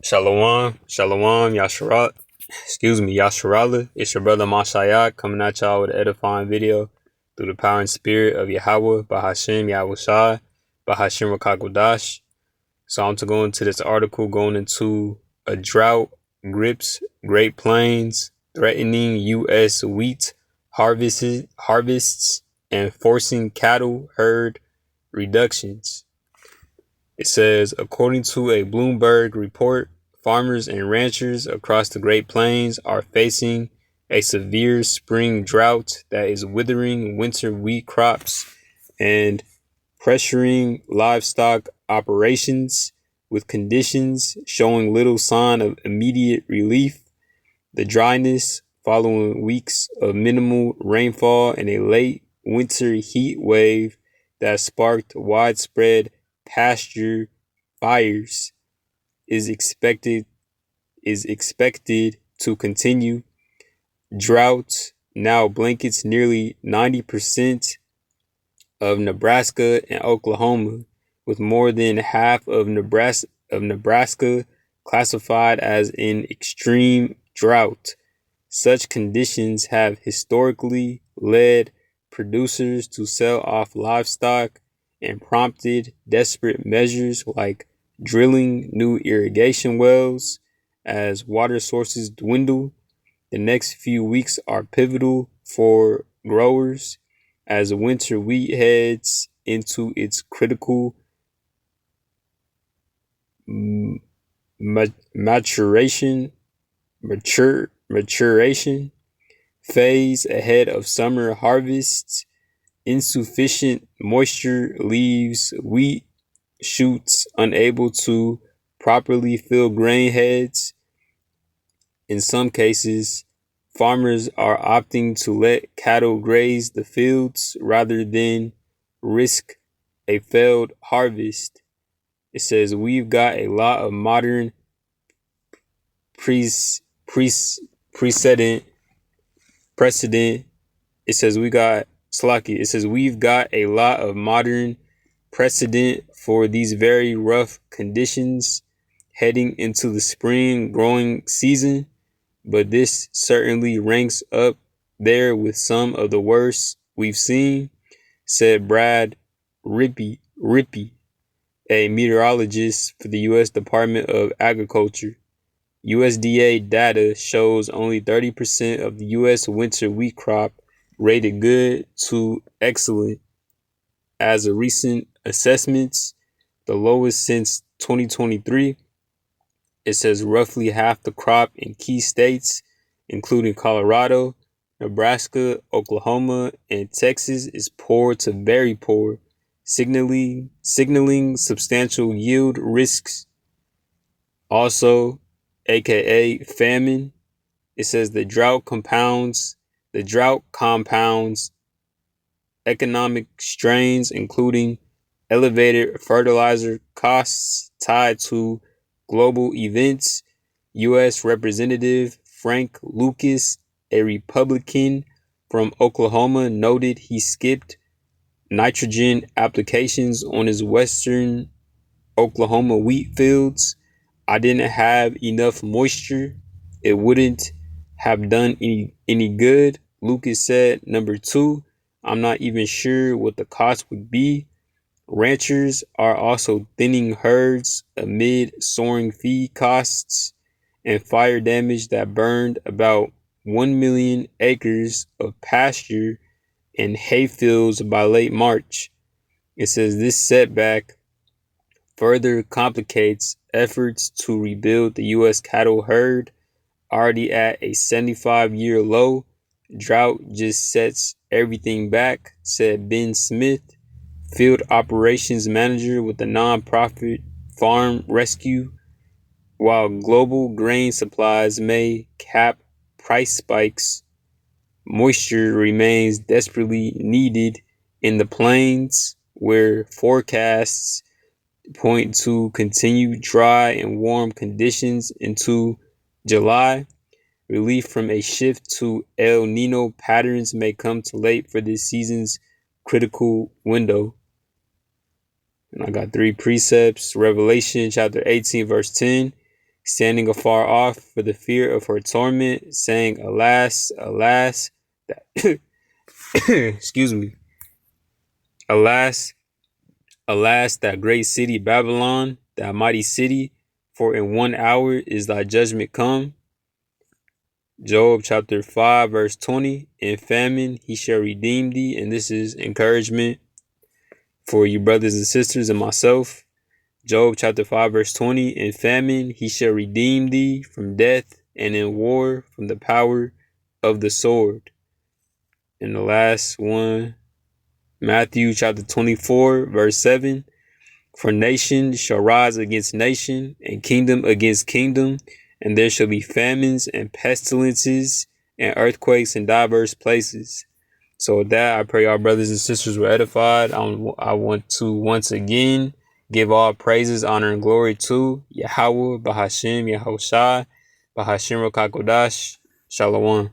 Shalom, Yasharala. It's your brother Mashayak coming at y'all with an edifying video through the power and spirit of Yahweh, Bahashem Yahushai, Bahashem Rakakwadash. So I'm to go into this article going into a drought grips Great Plains, threatening U.S. wheat harvests and forcing cattle herd reductions. It says, according to a Bloomberg report, farmers and ranchers across the Great Plains are facing a severe spring drought that is withering winter wheat crops and pressuring livestock operations, with conditions showing little sign of immediate relief. The dryness following weeks of minimal rainfall and a late winter heat wave that sparked widespread pasture fires is expected to continue. Drought now blankets nearly 90% of Nebraska and Oklahoma, with more than half of Nebraska classified as in extreme drought. Such conditions have historically led producers to sell off livestock and prompted desperate measures like drilling new irrigation wells as water sources dwindle. The next few weeks are pivotal for growers as winter wheat heads into its critical maturation phase ahead of summer harvests. Insufficient moisture leaves wheat shoots unable to properly fill grain heads. In some cases, farmers are opting to let cattle graze the fields rather than risk a failed harvest. It says, we've got a lot of modern precedent. It says we've got a lot of modern precedent for these very rough conditions heading into the spring growing season, but this certainly ranks up there with some of the worst we've seen, said Brad Rippey, a meteorologist for the U.S. Department of Agriculture. USDA data shows only 30% of the U.S. winter wheat crop rated good to excellent as of recent assessments, the lowest since 2023. It says roughly half the crop in key states, including Colorado, Nebraska, Oklahoma, and Texas, is poor to very poor, signaling substantial yield risks. Also, aka famine. It says the drought compounds economic strains, including elevated fertilizer costs tied to global events. U.S. Representative Frank Lucas, a Republican from Oklahoma, noted he skipped nitrogen applications on his western Oklahoma wheat fields. I didn't have enough moisture. It wouldn't have done any good, Lucas said. Number two, I'm not even sure what the cost would be. Ranchers are also thinning herds amid soaring feed costs and fire damage that burned about 1 million acres of pasture and hayfields by late March. It says this setback further complicates efforts to rebuild the U.S. cattle herd, already at a 75-year low. Drought just sets everything back, said Ben Smith, field operations manager with the nonprofit Farm Rescue. While global grain supplies may cap price spikes, moisture remains desperately needed in the plains, where forecasts point to continued dry and warm conditions into July. Relief from a shift to El Nino patterns may come too late for this season's critical window. And I got 3 precepts. Revelation chapter 18, verse 10. standing afar off for the fear of her torment, saying, Alas, alas, that excuse me, alas, alas, that great city Babylon, that mighty city, for in 1 hour is thy judgment come. Job chapter 5, verse 20, in famine he shall redeem thee. And this is encouragement for you brothers and sisters and myself. Job chapter 5, verse 20, in famine he shall redeem thee from death, and in war from the power of the sword. And the last one, Matthew chapter 24, verse 7, for nation shall rise against nation, and kingdom against kingdom, and there shall be famines and pestilences and earthquakes in diverse places. So with that, I pray our brothers and sisters were edified. I want to once again give all praises, honor, and glory to Yahweh, Bahashem, Yahushai, Bahashem Rokakodash, Shalom.